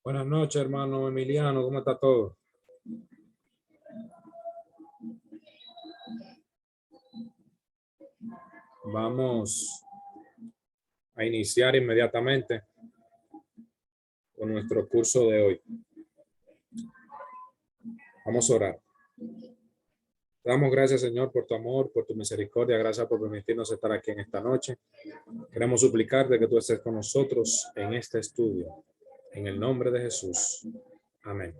Buenas noches, hermano Emiliano. ¿Cómo está todo? Vamos a iniciar inmediatamente con nuestro curso de hoy. Vamos a orar. Te damos gracias, Señor, por tu amor, por tu misericordia. Gracias por permitirnos estar aquí en esta noche. Queremos suplicarte que tú estés con nosotros en este estudio. En el nombre de Jesús. Amén.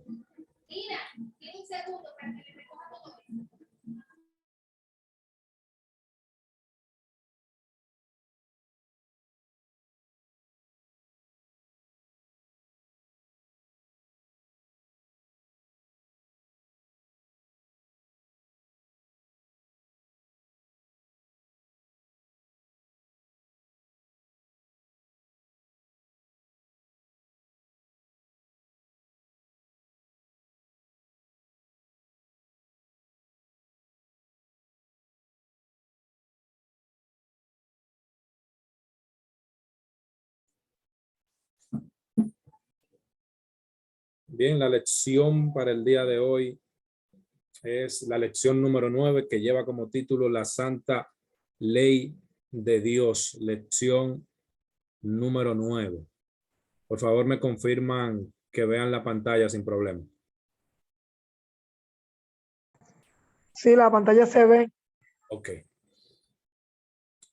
Bien, la lección para el día de hoy es la lección número 9, que lleva como título La Santa Ley de Dios. Lección número 9. Por favor, me confirman que vean la pantalla sin problema. Sí, la pantalla se ve. Ok.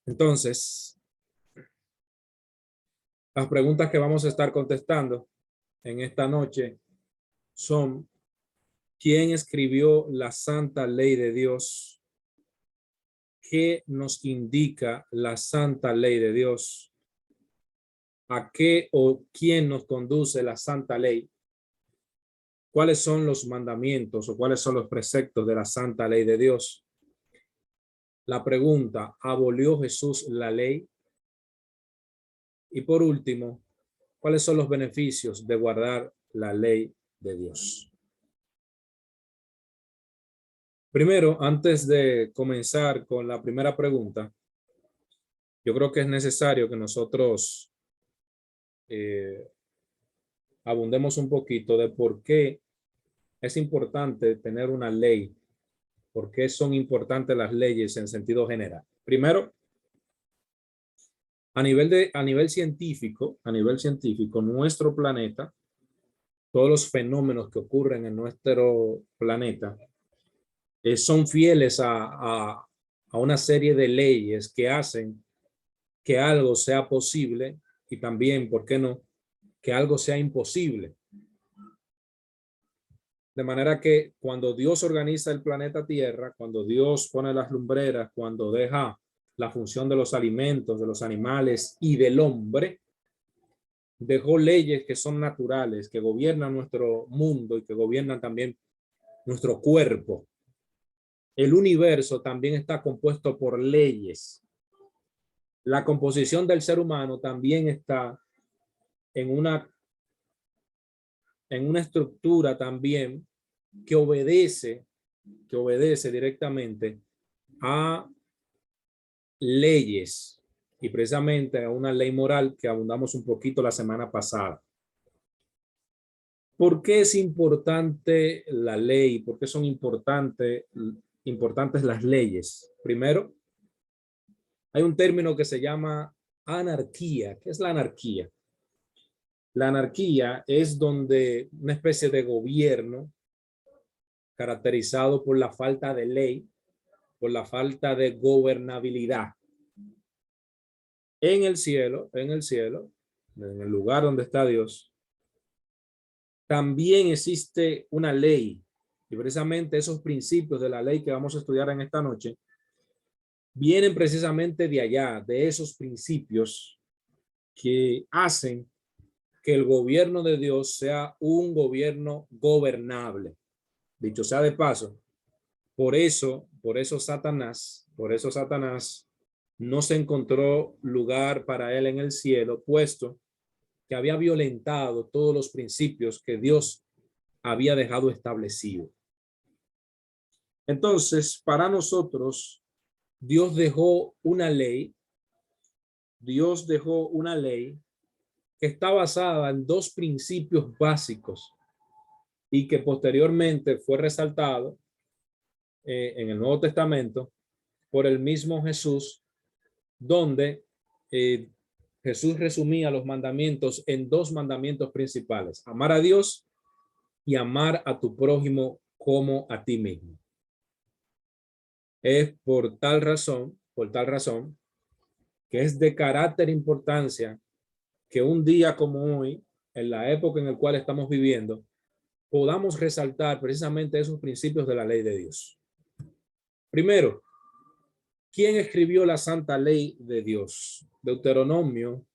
Entonces, las preguntas que vamos a estar contestando en esta noche son: ¿quién escribió la Santa Ley de Dios? ¿Qué nos indica la Santa Ley de Dios? ¿A qué o quién nos conduce la Santa Ley? ¿Cuáles son los mandamientos o cuáles son los preceptos de la Santa Ley de Dios? La pregunta: ¿abolió Jesús la ley? Y por último, ¿cuáles son los beneficios de guardar la ley de Dios? Primero, antes de comenzar con la primera pregunta, yo creo que es necesario que nosotros abundemos un poquito de por qué es importante tener una ley, por qué son importantes las leyes en sentido general. Primero, a nivel científico, nuestro planeta, todos los fenómenos que ocurren en nuestro planeta son fieles a una serie de leyes que hacen que algo sea posible y también, ¿por qué no?, que algo sea imposible. De manera que cuando Dios organiza el planeta Tierra, cuando Dios pone las lumbreras, cuando deja la función de los alimentos, de los animales y del hombre, dejó leyes que son naturales, que gobiernan nuestro mundo y que gobiernan también nuestro cuerpo. El universo también está compuesto por leyes. La composición del ser humano también está en una estructura también que obedece directamente a leyes, y precisamente a una ley moral que abundamos un poquito la semana pasada. ¿Por qué es importante la ley? ¿Por qué son importantes las leyes? Primero, hay un término que se llama anarquía. ¿Qué es la anarquía? La anarquía es donde una especie de gobierno caracterizado por la falta de ley, por la falta de gobernabilidad. En el cielo, en el lugar donde está Dios, también existe una ley, y precisamente esos principios de la ley que vamos a estudiar en esta noche vienen precisamente de allá, de esos principios que hacen que el gobierno de Dios sea un gobierno gobernable. Dicho sea de paso, por eso Satanás no se encontró lugar para él en el cielo, puesto que había violentado todos los principios que Dios había dejado establecido. Entonces, para nosotros, Dios dejó una ley que está basada en dos principios básicos y que posteriormente fue resaltado en el Nuevo Testamento por el mismo Jesús, donde Jesús resumía los mandamientos en dos mandamientos principales: amar a Dios y amar a tu prójimo como a ti mismo. Es por tal razón, que es de carácter importancia que un día como hoy, en la época en la cual estamos viviendo, podamos resaltar precisamente esos principios de la ley de Dios. Primero, ¿quién escribió la santa ley de Dios? Deuteronomio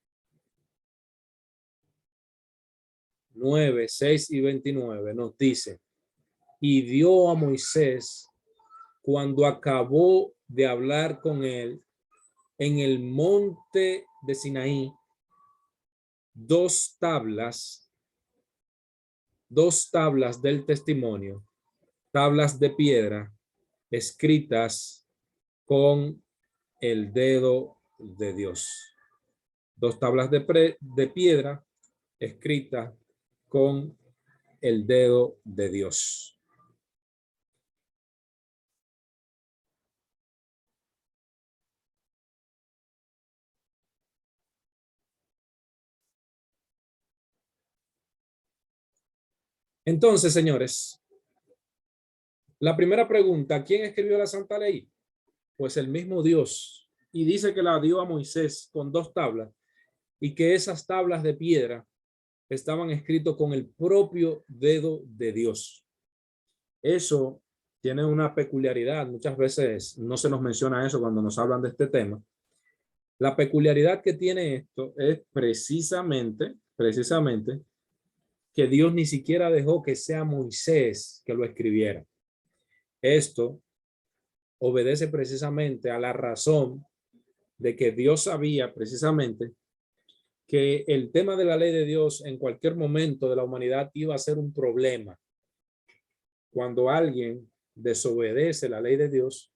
9, 6 y 29 nos dice: y dio a Moisés, cuando acabó de hablar con él en el monte de Sinaí, dos tablas del testimonio, tablas de piedra escritas con el dedo de Dios. Dos tablas de piedra escritas con el dedo de Dios. Entonces, señores, la primera pregunta: ¿quién escribió la Santa Ley? Pues el mismo Dios. Y dice que la dio a Moisés con dos tablas y que esas tablas de piedra estaban escritos con el propio dedo de Dios. Eso tiene una peculiaridad. Muchas veces no se nos menciona eso cuando nos hablan de este tema. La peculiaridad que tiene esto es precisamente que Dios ni siquiera dejó que sea Moisés que lo escribiera. Esto obedece precisamente a la razón de que Dios sabía precisamente que el tema de la ley de Dios en cualquier momento de la humanidad iba a ser un problema. Cuando alguien desobedece la ley de Dios,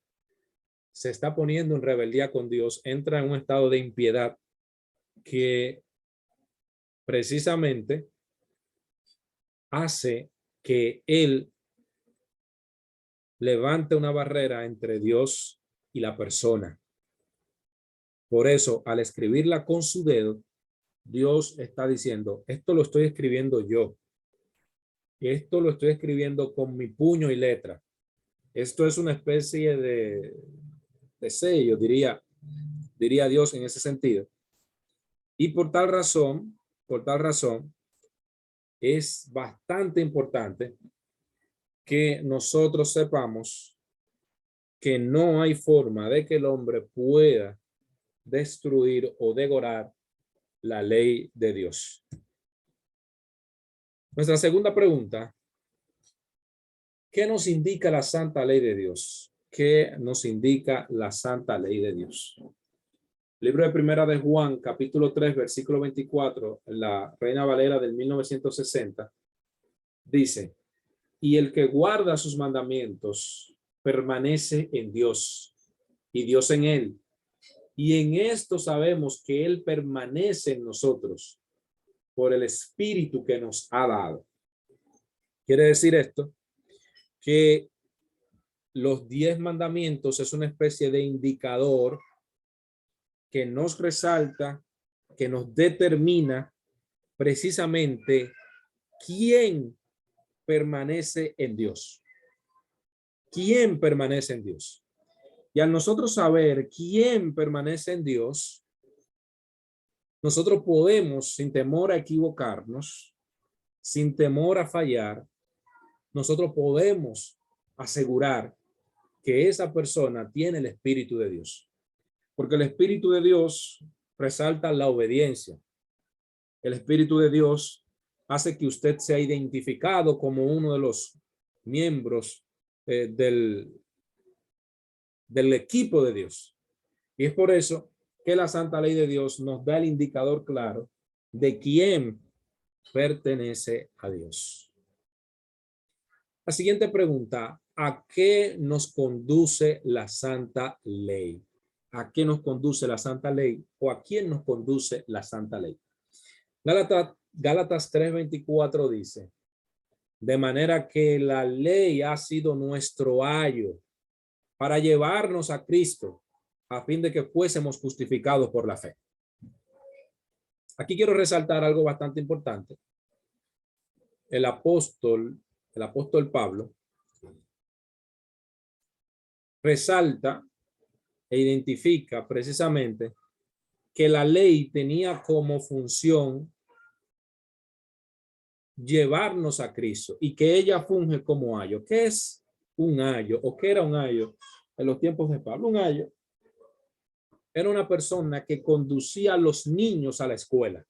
se está poniendo en rebeldía con Dios, entra en un estado de impiedad que precisamente hace que él levante una barrera entre Dios y la persona. Por eso, al escribirla con su dedo, Dios está diciendo: esto lo estoy escribiendo yo. Esto lo estoy escribiendo con mi puño y letra. Esto es una especie de sello, diría Dios en ese sentido. Y por tal razón, es bastante importante que nosotros sepamos que no hay forma de que el hombre pueda destruir o devorar la ley de Dios. Nuestra segunda pregunta: ¿qué nos indica la santa ley de Dios? ¿Qué nos indica la santa ley de Dios? Libro de Primera de Juan, capítulo 3, versículo 24, la Reina Valera del 1960, dice: y el que guarda sus mandamientos permanece en Dios y Dios en él. Y en esto sabemos que él permanece en nosotros por el Espíritu que nos ha dado. Quiere decir esto que los 10 mandamientos es una especie de indicador que nos resalta, que nos determina precisamente quién permanece en Dios. ¿Quién permanece en Dios? Y al nosotros saber quién permanece en Dios, nosotros podemos, sin temor a equivocarnos, sin temor a fallar, nosotros podemos asegurar que esa persona tiene el Espíritu de Dios. Porque el Espíritu de Dios resalta la obediencia. El Espíritu de Dios hace que usted sea identificado como uno de los miembros del equipo de Dios. Y es por eso que la santa ley de Dios nos da el indicador claro de quién pertenece a Dios. La siguiente pregunta: ¿a qué nos conduce la santa ley? ¿A qué nos conduce la santa ley o a quién nos conduce la santa ley? Gálatas 3:24 dice, de manera que la ley ha sido nuestro ayo para llevarnos a Cristo, a fin de que fuésemos justificados por la fe. Aquí quiero resaltar algo bastante importante. El apóstol Pablo resalta e identifica precisamente que la ley tenía como función llevarnos a Cristo y que ella funge como ayo. ¿Qué es un ayo o qué era un ayo en los tiempos de Pablo? Un ayo era una persona que conducía a los niños a la escuela.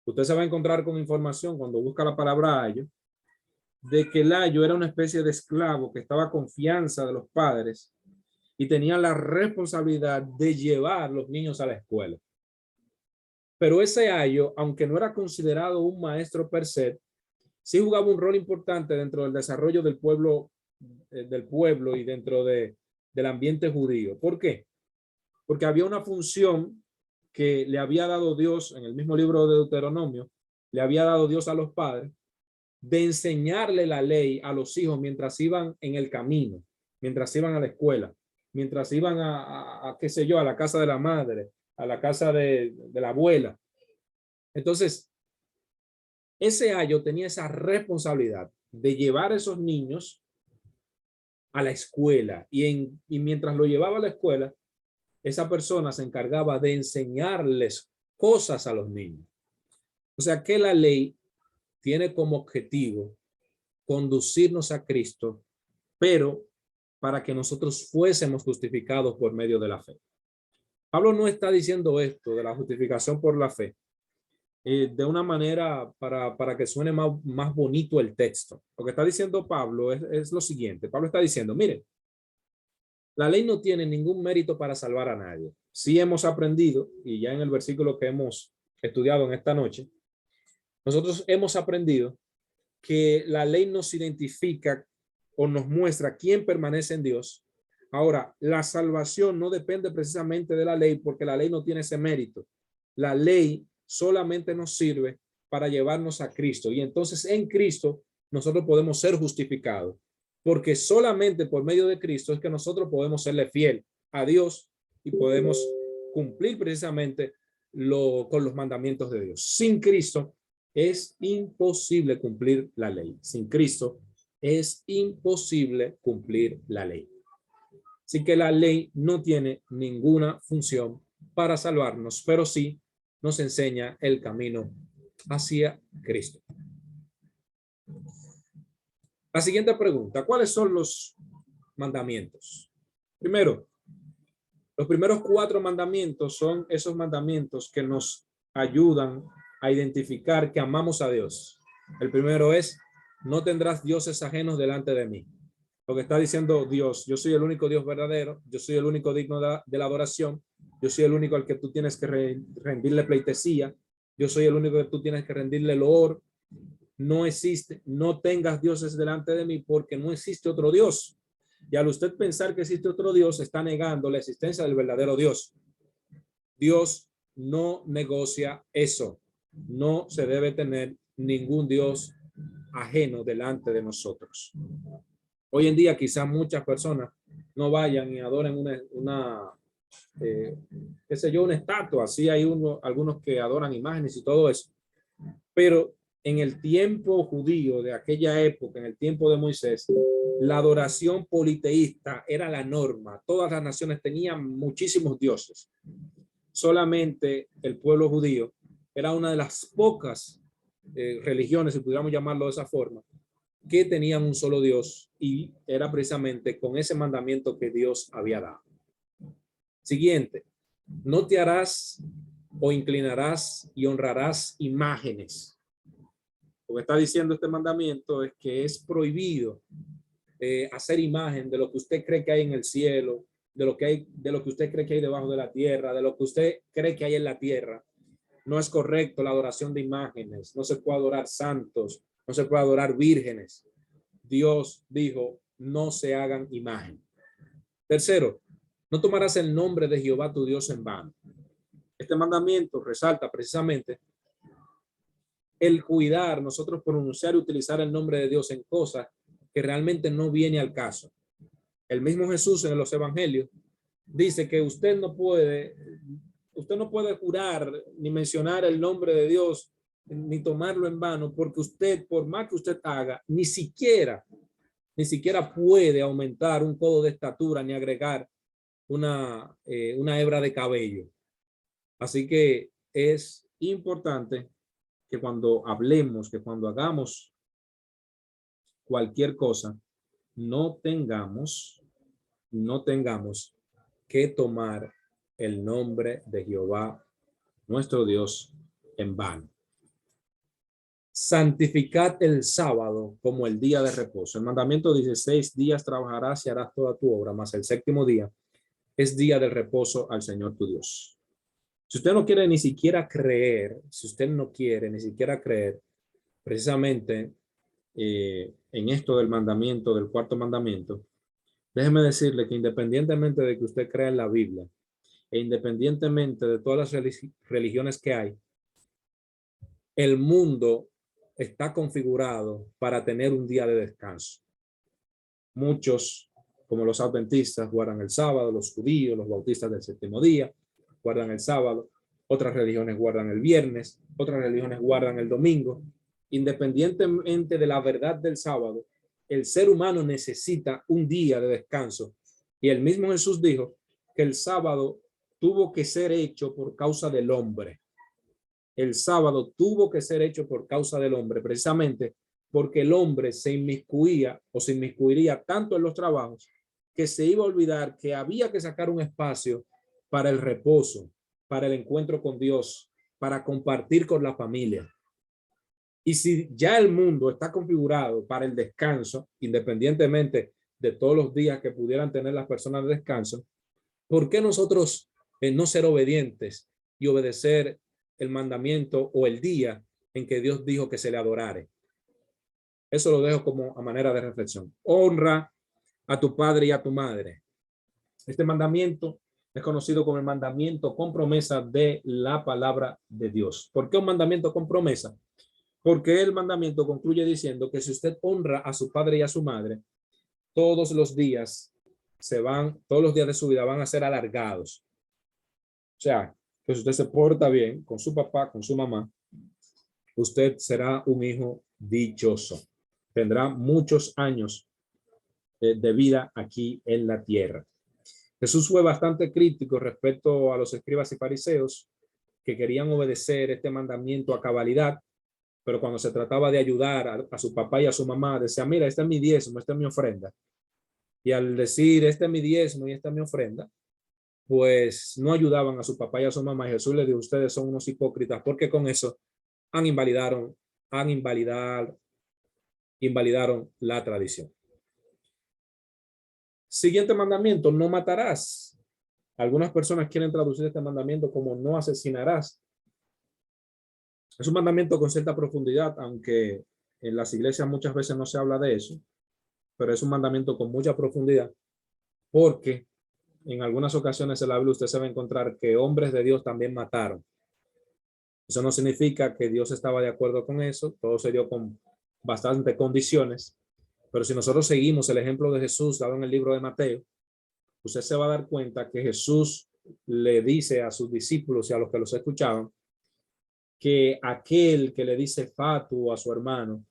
Usted se va a encontrar con información cuando busca la palabra ayo, de que el ayo era una especie de esclavo que estaba a confianza de los padres y tenía la responsabilidad de llevar a los niños a la escuela. Pero ese ayo, aunque no era considerado un maestro per se, sí jugaba un rol importante dentro del desarrollo del pueblo y dentro del ambiente judío. ¿Por qué? Porque había una función que le había dado Dios en el mismo libro de Deuteronomio, le había dado Dios a los padres, de enseñarle la ley a los hijos mientras iban en el camino, mientras iban a la escuela, mientras iban qué sé yo, a la casa de la madre, a la casa de la abuela. Entonces, ese ayo tenía esa responsabilidad de llevar a esos niños a la escuela y mientras lo llevaba a la escuela, esa persona se encargaba de enseñarles cosas a los niños. O sea que la ley tiene como objetivo conducirnos a Cristo, pero para que nosotros fuésemos justificados por medio de la fe. Pablo no está diciendo esto de la justificación por la fe de una manera para que suene más bonito el texto. Lo que está diciendo Pablo es lo siguiente. Pablo está diciendo, mire, la ley no tiene ningún mérito para salvar a nadie. Sí hemos aprendido, y ya en el versículo que hemos estudiado en esta noche, nosotros hemos aprendido que la ley nos identifica o nos muestra quién permanece en Dios. Ahora, la salvación no depende precisamente de la ley porque la ley no tiene ese mérito. La ley solamente nos sirve para llevarnos a Cristo y entonces en Cristo nosotros podemos ser justificados porque solamente por medio de Cristo es que nosotros podemos serle fiel a Dios y podemos cumplir precisamente con los mandamientos de Dios. Sin Cristo es imposible cumplir la ley. Sin Cristo es imposible cumplir la ley. Así que la ley no tiene ninguna función para salvarnos, pero sí nos enseña el camino hacia Cristo. La siguiente pregunta, ¿cuáles son los mandamientos? Primero, los primeros 4 mandamientos son esos mandamientos que nos ayudan a identificar que amamos a Dios. El primero es, no tendrás dioses ajenos delante de mí. Lo que está diciendo Dios, yo soy el único Dios verdadero, yo soy el único digno de la adoración, yo soy el único al que tú tienes que rendirle pleitesía, yo soy el único que tú tienes que rendirle loor. No existe, no tengas dioses delante de mí porque no existe otro Dios. Y al usted pensar que existe otro Dios, está negando la existencia del verdadero Dios. Dios no negocia eso. No se debe tener ningún Dios ajeno delante de nosotros. Hoy en día quizás muchas personas no vayan y adoren una qué sé yo, una estatua. Así hay algunos que adoran imágenes y todo eso. Pero en el tiempo judío de aquella época, en el tiempo de Moisés, la adoración politeísta era la norma. Todas las naciones tenían muchísimos dioses. Solamente el pueblo judío era una de las pocas religiones, si pudiéramos llamarlo de esa forma, que tenían un solo Dios y era precisamente con ese mandamiento que Dios había dado. Siguiente, no te harás o inclinarás y honrarás imágenes. Lo que está diciendo este mandamiento es que es prohibido hacer imagen de lo que usted cree que hay en el cielo, de lo que usted cree que hay debajo de la tierra, de lo que usted cree que hay en la tierra. No es correcto la adoración de imágenes. No se puede adorar santos, no se puede adorar vírgenes. Dios dijo, no se hagan imagen. Tercero, no tomarás el nombre de Jehová tu Dios en vano. Este mandamiento resalta precisamente el cuidar, nosotros pronunciar y utilizar el nombre de Dios en cosas que realmente no viene al caso. El mismo Jesús en los evangelios dice que usted no puede jurar ni mencionar el nombre de Dios ni tomarlo en vano, porque usted, por más que usted haga, ni siquiera puede aumentar un codo de estatura ni agregar una hebra de cabello. Así que es importante que cuando hablemos, que cuando hagamos cualquier cosa, no tengamos que tomar el nombre de Jehová, nuestro Dios, en vano. Santificad el sábado como el día de reposo. El mandamiento dice: 6 días trabajarás y harás toda tu obra, mas el séptimo día es día de reposo al Señor tu Dios. Si usted no quiere ni siquiera creer, precisamente en esto del mandamiento, del cuarto mandamiento, déjeme decirle que independientemente de que usted crea en la Biblia e independientemente de todas las religiones que hay, el mundo está configurado para tener un día de descanso. Muchos, como los adventistas, guardan el sábado, los judíos, los bautistas del séptimo día, guardan el sábado, otras religiones guardan el viernes, otras religiones guardan el domingo. Independientemente de la verdad del sábado, el ser humano necesita un día de descanso. Y el mismo Jesús dijo que el sábado tuvo que ser hecho por causa del hombre. El sábado tuvo que ser hecho por causa del hombre, precisamente porque el hombre se inmiscuía o se inmiscuiría tanto en los trabajos que se iba a olvidar que había que sacar un espacio para el reposo, para el encuentro con Dios, para compartir con la familia. Y si ya el mundo está configurado para el descanso, independientemente de todos los días que pudieran tener las personas de descanso, ¿por qué nosotros no ser obedientes y obedecer el mandamiento o el día en que Dios dijo que se le adorare? Eso lo dejo como a manera de reflexión. Honra a tu padre y a tu madre. Este mandamiento es conocido como el mandamiento con promesa de la palabra de Dios. ¿Por qué un mandamiento con promesa? Porque el mandamiento concluye diciendo que si usted honra a su padre y a su madre, todos los días de su vida van a ser alargados. O sea, que si usted se porta bien con su papá, con su mamá, usted será un hijo dichoso. Tendrá muchos años de vida aquí en la tierra. Jesús fue bastante crítico respecto a los escribas y fariseos que querían obedecer este mandamiento a cabalidad, pero cuando se trataba de ayudar a su papá y a su mamá, decía: mira, este es mi diezmo, esta es mi ofrenda. Y al decir este es mi diezmo y esta es mi ofrenda, pues no ayudaban a su papá y a su mamá. Y Jesús le dijo: ustedes son unos hipócritas, porque con eso invalidaron la tradición. Siguiente mandamiento: no matarás. Algunas personas quieren traducir este mandamiento como no asesinarás. Es un mandamiento con cierta profundidad, aunque en las iglesias muchas veces no se habla de eso, pero es un mandamiento con mucha profundidad, porque en algunas ocasiones en la Biblia usted se va a encontrar que hombres de Dios también mataron. Eso no significa que Dios estaba de acuerdo con eso, todo se dio con bastantes condiciones, pero si nosotros seguimos el ejemplo de Jesús dado en el libro de Mateo, usted se va a dar cuenta que Jesús le dice a sus discípulos y a los que los escuchaban que aquel que le dice fatu a su hermano,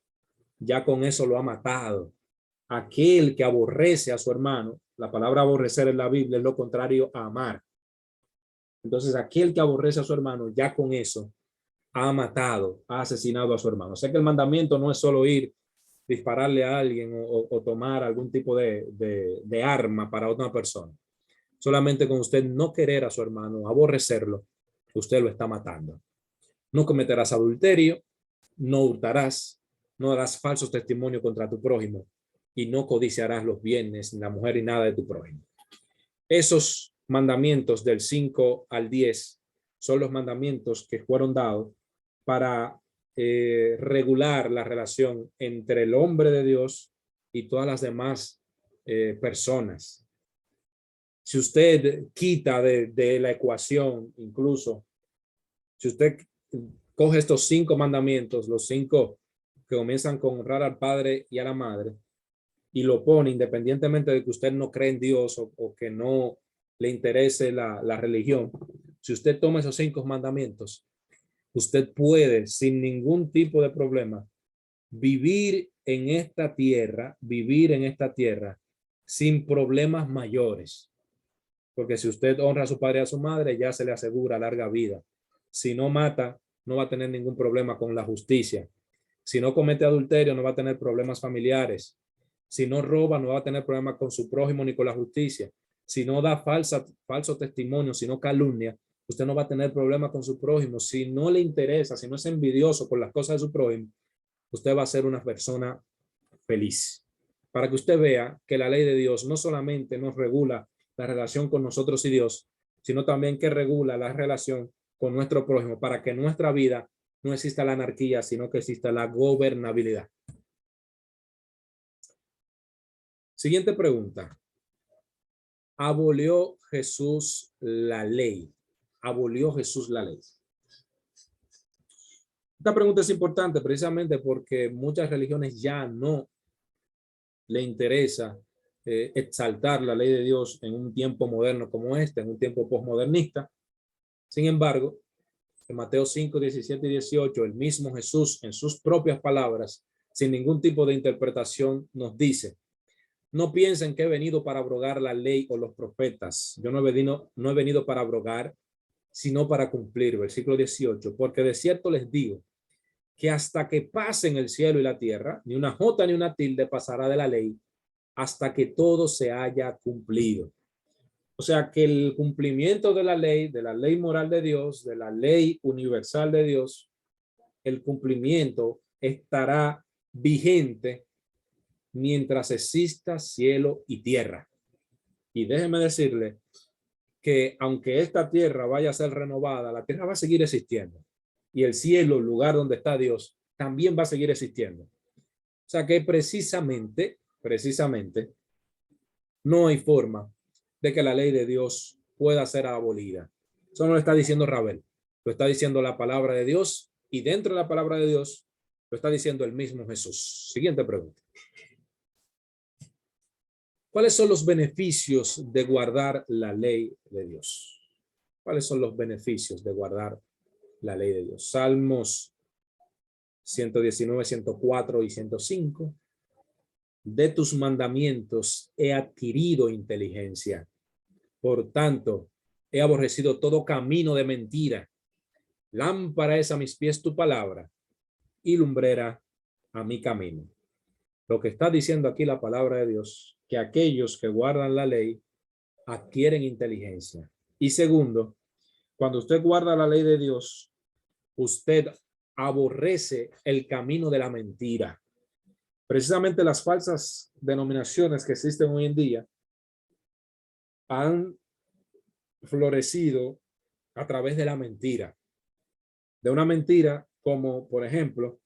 ya con eso lo ha matado. Aquel que aborrece a su hermano, la palabra aborrecer en la Biblia es lo contrario a amar. Entonces, aquel que aborrece a su hermano, ya con eso ha matado, ha asesinado a su hermano. O sea que el mandamiento no es solo ir, dispararle a alguien o tomar algún tipo de arma para otra persona. Solamente con usted no querer a su hermano, aborrecerlo, usted lo está matando. No cometerás adulterio, no hurtarás, no darás falsos testimonios contra tu prójimo y no codiciarás los bienes, ni la mujer, ni nada de tu prójimo. Esos mandamientos del 5 al 10 son los mandamientos que fueron dados para regular la relación entre el hombre de Dios y todas las demás personas. Si usted quita de la ecuación, incluso, si usted coge estos 5 mandamientos, los 5 que comienzan con honrar al padre y a la madre, y lo pone independientemente de que usted no cree en Dios o que no le interese la religión. Si usted toma esos 5 mandamientos, usted puede sin ningún tipo de problema vivir en esta tierra sin problemas mayores. Porque si usted honra a su padre y a su madre, ya se le asegura larga vida. Si no mata, no va a tener ningún problema con la justicia. Si no comete adulterio, no va a tener problemas familiares. Si no roba, no va a tener problemas con su prójimo ni con la justicia. Si no da falso testimonio, si no calumnia, usted no va a tener problemas con su prójimo. Si no le interesa, si no es envidioso por las cosas de su prójimo, usted va a ser una persona feliz. Para que usted vea que la ley de Dios no solamente nos regula la relación con nosotros y Dios, sino también que regula la relación con nuestro prójimo, para que en nuestra vida no exista la anarquía, sino que exista la gobernabilidad. Siguiente pregunta. ¿Abolió Jesús la ley? ¿Abolió Jesús la ley? Esta pregunta es importante precisamente porque muchas religiones ya no le interesa exaltar la ley de Dios en un tiempo moderno como este, en un tiempo posmodernista. Sin embargo, en Mateo 5, 17 y 18, el mismo Jesús, en sus propias palabras, sin ningún tipo de interpretación, nos dice: no piensen que he venido para abrogar la ley o los profetas. Yo no he venido para abrogar, sino para cumplir. Versículo 18, porque de cierto les digo que hasta que pasen el cielo y la tierra, ni una jota ni una tilde pasará de la ley hasta que todo se haya cumplido. O sea que el cumplimiento de la ley moral de Dios, de la ley universal de Dios, el cumplimiento estará vigente mientras exista cielo y tierra. Y déjeme decirle que aunque esta tierra vaya a ser renovada, la tierra va a seguir existiendo. Y el cielo, el lugar donde está Dios, también va a seguir existiendo. O sea que precisamente, no hay forma de que la ley de Dios pueda ser abolida. Eso no lo está diciendo Ravel, lo está diciendo la palabra de Dios, y dentro de la palabra de Dios lo está diciendo el mismo Jesús. Siguiente pregunta. ¿Cuáles son los beneficios de guardar la ley de Dios? ¿Cuáles son los beneficios de guardar la ley de Dios? Salmos 119, 104 y 105. De tus mandamientos he adquirido inteligencia. Por tanto, he aborrecido todo camino de mentira. Lámpara es a mis pies tu palabra y lumbrera a mi camino. Lo que está diciendo aquí la palabra de Dios, que aquellos que guardan la ley adquieren inteligencia. Y segundo, cuando usted guarda la ley de Dios, usted aborrece el camino de la mentira. Precisamente las falsas denominaciones que existen hoy en día han florecido a través de la mentira. De una mentira como, por ejemplo,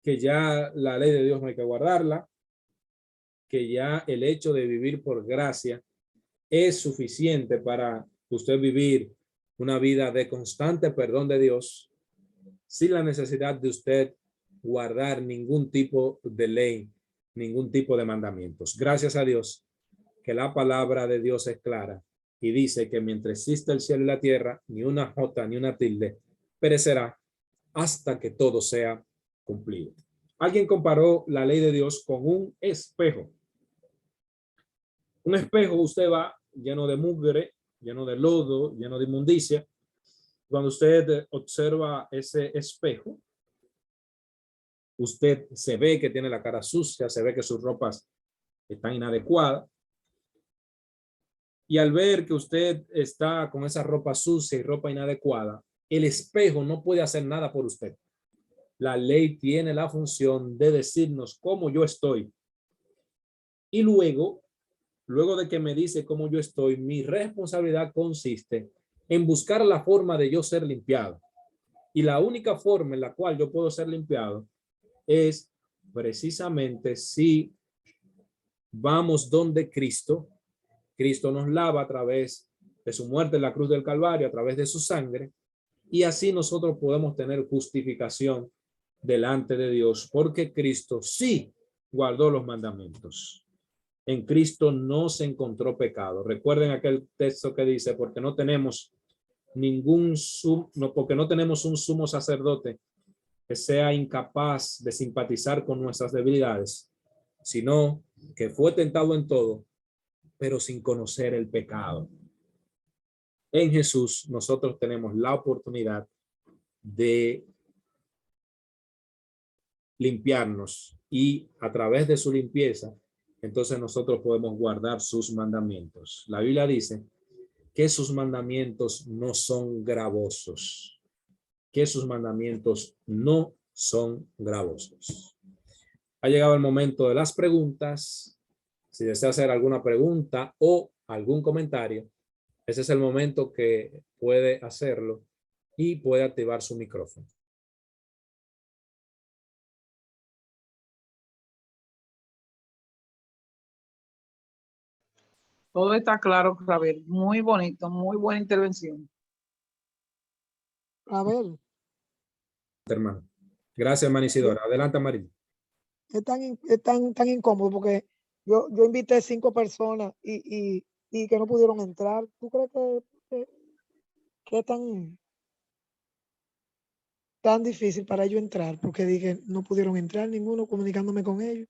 que ya la ley de Dios no hay que guardarla, que ya el hecho de vivir por gracia es suficiente para usted vivir una vida de constante perdón de Dios, sin la necesidad de usted guardar ningún tipo de ley, ningún tipo de mandamientos. Gracias a Dios que la palabra de Dios es clara y dice que mientras exista el cielo y la tierra, ni una jota ni una tilde perecerá hasta que todo sea cumplido. Alguien comparó la ley de Dios con un espejo. Un espejo, usted va lleno de mugre, lleno de lodo, lleno de inmundicia. Cuando usted observa ese espejo, usted se ve que tiene la cara sucia, se ve que sus ropas están inadecuadas. Y al ver que usted está con esa ropa sucia y ropa inadecuada, el espejo no puede hacer nada por usted. La ley tiene la función de decirnos cómo yo estoy. Y luego de que me dice cómo yo estoy, mi responsabilidad consiste en buscar la forma de yo ser limpiado. Y la única forma en la cual yo puedo ser limpiado es precisamente si vamos donde Cristo. Cristo nos lava a través de su muerte en la cruz del Calvario, a través de su sangre, Y así nosotros podemos tener justificación delante de Dios, porque Cristo sí guardó los mandamientos. En Cristo no se encontró pecado. Recuerden aquel texto que dice, porque no tenemos porque no tenemos un sumo sacerdote que sea incapaz de simpatizar con nuestras debilidades, sino que fue tentado en todo, pero sin conocer el pecado. En Jesús nosotros tenemos la oportunidad de limpiarnos y a través de su limpieza, entonces nosotros podemos guardar sus mandamientos. La Biblia dice que sus mandamientos no son gravosos, que sus mandamientos no son gravosos. Ha llegado el momento de las preguntas. Si desea hacer alguna pregunta o algún comentario, ese es el momento que puede hacerlo y puede activar su micrófono. Todo está claro, Javier. Muy bonito, muy buena intervención. A ver, Hermano. Gracias, hermano Isidora. Adelante, María. es tan incómodo porque yo invité 5 personas y que no pudieron entrar. ¿Tú crees que es tan difícil para ellos entrar? Porque dije, no pudieron entrar ninguno comunicándome con ellos.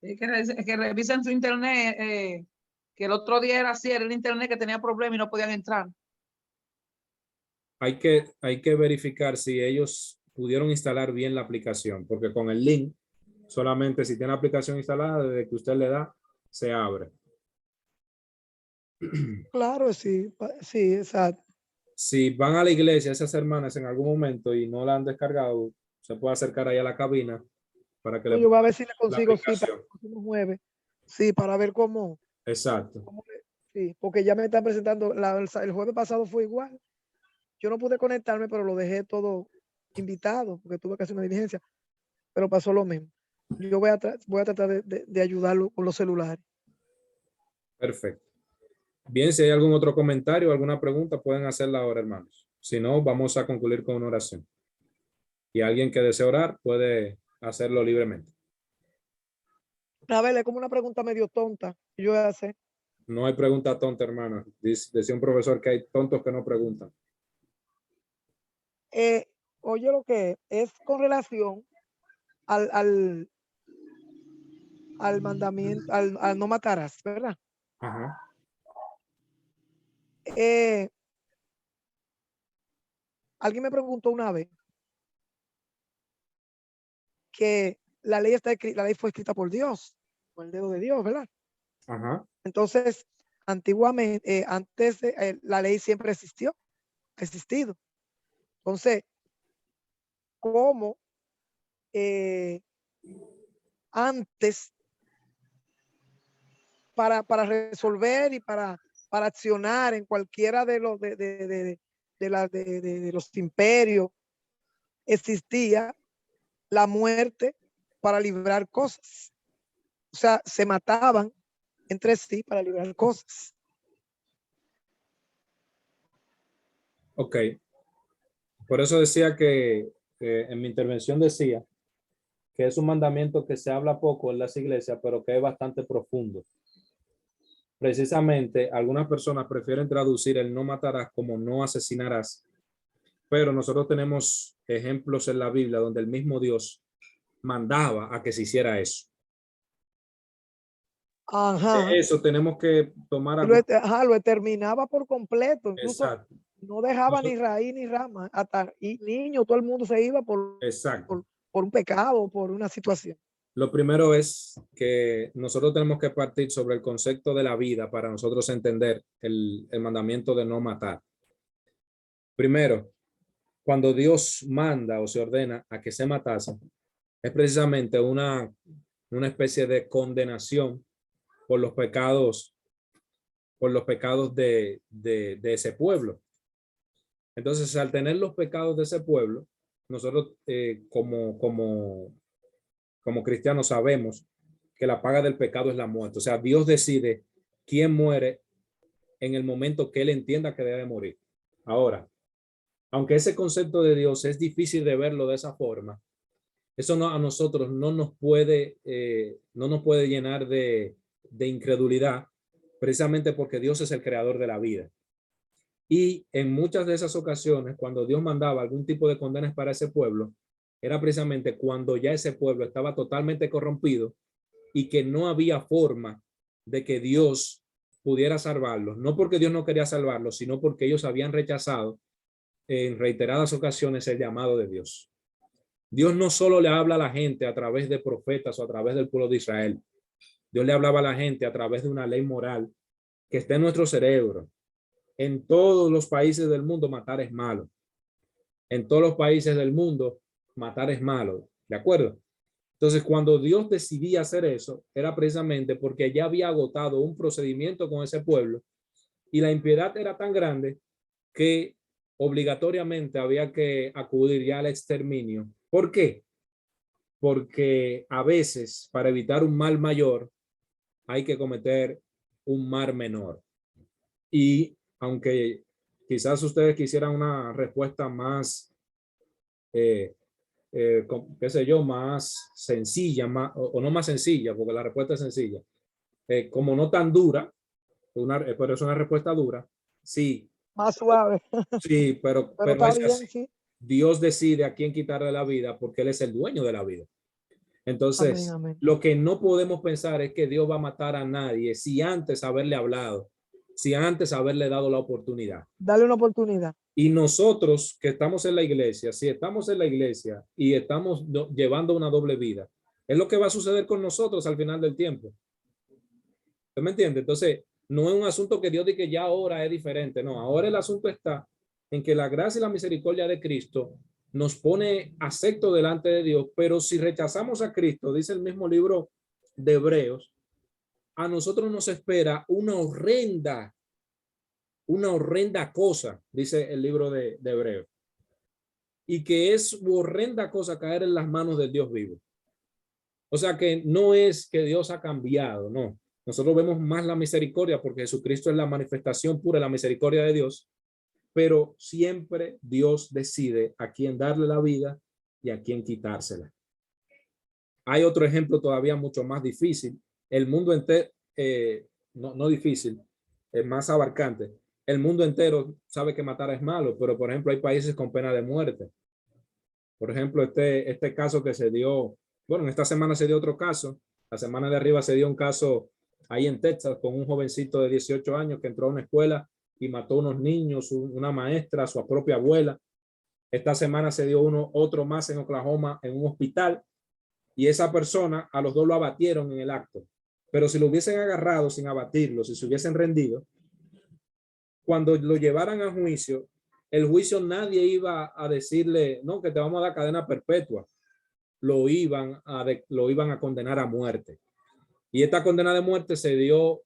Que revisen su internet, que el otro día era así, era el internet que tenía problemas y no podían entrar. Hay que verificar si ellos pudieron instalar bien la aplicación, porque con el link, solamente si tiene la aplicación instalada, desde que usted le da, se abre. Claro, sí, sí, exacto. Si van a la iglesia esas hermanas en algún momento y no la han descargado, se puede acercar ahí a la cabina para que No, le yo voy a ver si le la consigo cita aplicación. el próximo jueves. Sí, para ver cómo, Exacto. sí, porque ya me están presentando, el jueves pasado fue igual. Yo no pude conectarme, pero lo dejé todo invitado porque tuve que hacer una diligencia, pero pasó lo mismo. Yo voy a tratar de ayudarlo con los celulares. Perfecto. Bien, si hay algún otro comentario o alguna pregunta, pueden hacerla ahora, hermanos. Si no, vamos a concluir con una oración. Y alguien que desee orar puede hacerlo libremente. A ver, es como una pregunta medio tonta que yo voy a hacer. No hay pregunta tonta, hermano. Decía un profesor que hay tontos que no preguntan. Oye, lo que es con relación al mandamiento, al no matarás, ¿verdad? Ajá. Alguien me preguntó una vez que la ley fue escrita por Dios, por el dedo de Dios, ¿verdad? Ajá. Entonces, antiguamente, antes la ley siempre ha existido. Entonces, ¿cómo antes para resolver y para accionar en cualquiera de los imperios existía la muerte para librar cosas? O sea, se mataban entre sí para librar cosas. Ok. Por eso decía que en mi intervención decía que es un mandamiento que se habla poco en las iglesias, pero que es bastante profundo. Precisamente, algunas personas prefieren traducir el no matarás como no asesinarás, pero nosotros tenemos ejemplos en la Biblia donde el mismo Dios mandaba a que se hiciera eso. Ajá. Eso tenemos que tomar Y lo determinaba por completo. Incluso Exacto. no dejaba ni raíz ni rama. Hasta y niño, todo el mundo se iba Exacto. por un pecado, por una situación. Lo primero es que nosotros tenemos que partir sobre el concepto de la vida para nosotros entender el mandamiento de no matar. Primero, cuando Dios manda o se ordena a que se matase, es precisamente una especie de condenación por los pecados, de ese pueblo. Entonces, al tener los pecados de ese pueblo, nosotros como cristianos sabemos que la paga del pecado es la muerte. O sea, Dios decide quién muere en el momento que él entienda que debe morir. Ahora, aunque ese concepto de Dios es difícil de verlo de esa forma, eso no, a nosotros no nos puede llenar de incredulidad, precisamente porque Dios es el creador de la vida. Y en muchas de esas ocasiones, cuando Dios mandaba algún tipo de condenas para ese pueblo, era precisamente cuando ya ese pueblo estaba totalmente corrompido y que no había forma de que Dios pudiera salvarlos. No porque Dios no quería salvarlos, sino porque ellos habían rechazado en reiteradas ocasiones el llamado de Dios. Dios no solo le habla a la gente a través de profetas o a través del pueblo de Israel. Dios le hablaba a la gente a través de una ley moral que está en nuestro cerebro. En todos los países del mundo matar es malo. En todos los países del mundo matar es malo. ¿De acuerdo? Entonces, cuando Dios decidía hacer eso, era precisamente porque ya había agotado un procedimiento con ese pueblo y la impiedad era tan grande que obligatoriamente había que acudir ya al exterminio. ¿Por qué? Porque a veces, para evitar un mal mayor, hay que cometer un mal menor. Y aunque quizás ustedes quisieran una respuesta más, qué sé yo, más sencilla, más, o no más sencilla, porque la respuesta es sencilla, como no tan dura, pero es una respuesta dura, sí, Más suave, sí, pero pero está es bien, así. sí. Dios decide a quién quitarle la vida porque Él es el dueño de la vida. Amén, Entonces, amén. lo que no podemos pensar es que Dios va a matar a nadie si antes haberle hablado, si antes haberle dado la oportunidad. Dale una oportunidad. Y nosotros que estamos en la iglesia, si estamos en la iglesia y estamos llevando una doble vida, es lo que va a suceder con nosotros al final del tiempo. ¿Usted me entiende? Entonces, no es un asunto que Dios dice que ya ahora es diferente. No, ahora el asunto está en que la gracia y la misericordia de Cristo nos pone acepto delante de Dios, pero si rechazamos a Cristo, dice el mismo libro de Hebreos, a nosotros nos espera una horrenda cosa, dice el libro de Hebreos, y que es horrenda cosa caer en las manos del Dios vivo. O sea que no es que Dios ha cambiado, no. Nosotros vemos más la misericordia porque Jesucristo es la manifestación pura de la misericordia de Dios, pero siempre Dios decide a quién darle la vida y a quién quitársela. Hay otro ejemplo todavía mucho más difícil. El mundo entero, no difícil, es más abarcante. El mundo entero sabe que matar es malo, pero por ejemplo hay países con pena de muerte. Por ejemplo, este caso que se dio, bueno, en esta semana se dio otro caso. La semana de arriba se dio un caso ahí en Texas con un jovencito de 18 años que entró a una escuela y mató a unos niños, una maestra, su propia abuela. Esta semana se dio otro más en Oklahoma en un hospital y esa persona a los dos lo abatieron en el acto. Pero si lo hubiesen agarrado sin abatirlo, si se hubiesen rendido, cuando lo llevaran a juicio, el juicio nadie iba a decirle, no, que te vamos a dar cadena perpetua. Lo iban a condenar a muerte. Y esta condena de muerte se dio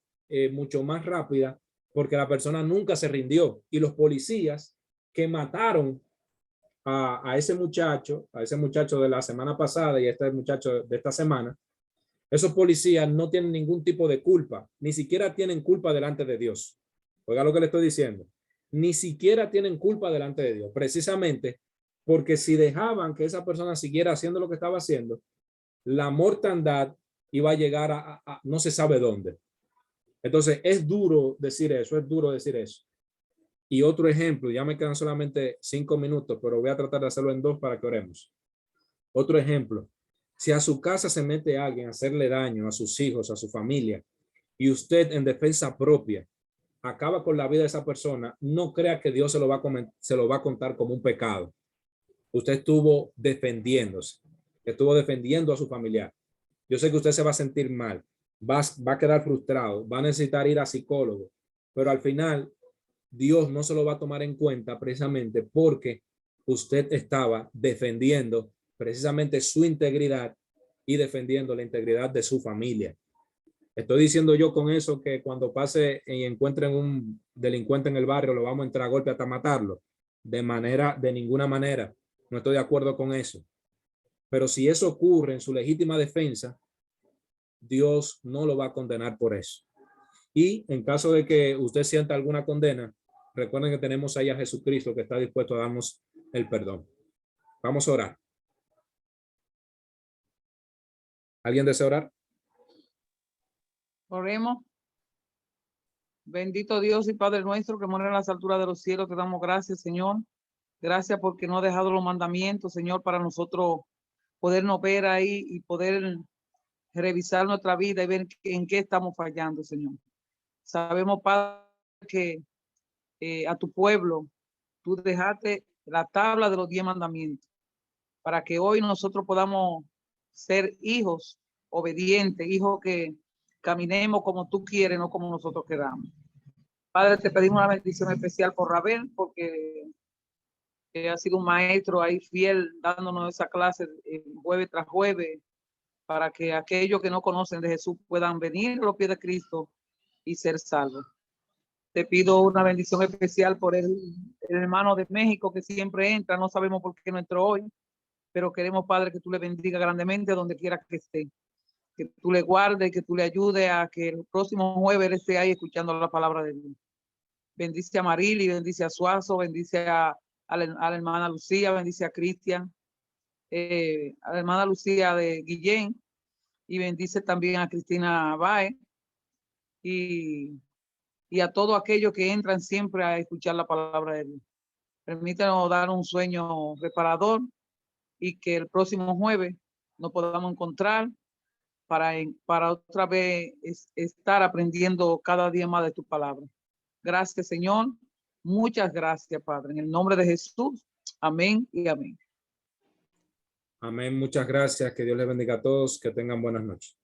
mucho más rápida porque la persona nunca se rindió. Y los policías que mataron a ese muchacho de la semana pasada y a este muchacho de esta semana, esos policías no tienen ningún tipo de culpa, ni siquiera tienen culpa delante de Dios. Oiga lo que le estoy diciendo. Ni siquiera tienen culpa delante de Dios, precisamente porque si dejaban que esa persona siguiera haciendo lo que estaba haciendo, la mortandad iba a llegar a no se sabe dónde. Entonces, es duro decir eso, es duro decir eso. Y otro ejemplo, ya me quedan solamente 5 minutos, pero voy a tratar de hacerlo en 2 para que oremos. Otro ejemplo, si a su casa se mete alguien a hacerle daño a sus hijos, a su familia, y usted en defensa propia acaba con la vida de esa persona, no crea que Dios se lo va a contar como un pecado. Usted estuvo defendiéndose, estuvo defendiendo a su familiar. Yo sé que usted se va a sentir mal, va a quedar frustrado, va a necesitar ir a psicólogo, pero al final Dios no se lo va a tomar en cuenta precisamente porque usted estaba defendiendo precisamente su integridad y defendiendo la integridad de su familia. Estoy diciendo yo con eso que cuando pase y encuentren un delincuente en el barrio, lo vamos a entrar a golpe hasta matarlo. De ninguna manera. No estoy de acuerdo con eso. Pero si eso ocurre en su legítima defensa, Dios no lo va a condenar por eso. Y en caso de que usted sienta alguna condena, recuerden que tenemos ahí a Jesucristo que está dispuesto a darnos el perdón. Vamos a orar. ¿Alguien desea orar? Oremos. Bendito Dios y Padre nuestro que mora en las alturas de los cielos, te damos gracias, Señor. Gracias porque no ha dejado los mandamientos, Señor, para nosotros podernos ver ahí y poder revisar nuestra vida y ver en qué estamos fallando, Señor. Sabemos, Padre, que a tu pueblo tú dejaste la tabla de los 10 mandamientos para que hoy nosotros podamos ser hijos obedientes, hijos que caminemos como tú quieres, no como nosotros queramos. Padre, te pedimos una bendición especial por Rabel, porque ha sido un maestro ahí fiel, dándonos esa clase jueves tras jueves, para que aquellos que no conocen de Jesús puedan venir a los pies de Cristo y ser salvos. Te pido una bendición especial por el hermano de México que siempre entra, no sabemos por qué no entró hoy, pero queremos, Padre, que tú le bendiga grandemente donde quiera que esté, que tú le guardes, que tú le ayudes a que el próximo jueves él esté ahí escuchando la palabra de Dios. Bendice a Marily, bendice a Suazo, bendice a la hermana Lucía, bendice a Cristian, a la hermana Lucía de Guillén, y bendice también a Cristina Baez y a todos aquellos que entran siempre a escuchar la palabra de Dios. Permítanos dar un sueño reparador y que el próximo jueves nos podamos encontrar para otra vez estar aprendiendo cada día más de tu palabra. Gracias, Señor. Muchas gracias, Padre. En el nombre de Jesús. Amén y amén. Amén. Muchas gracias. Que Dios les bendiga a todos. Que tengan buenas noches.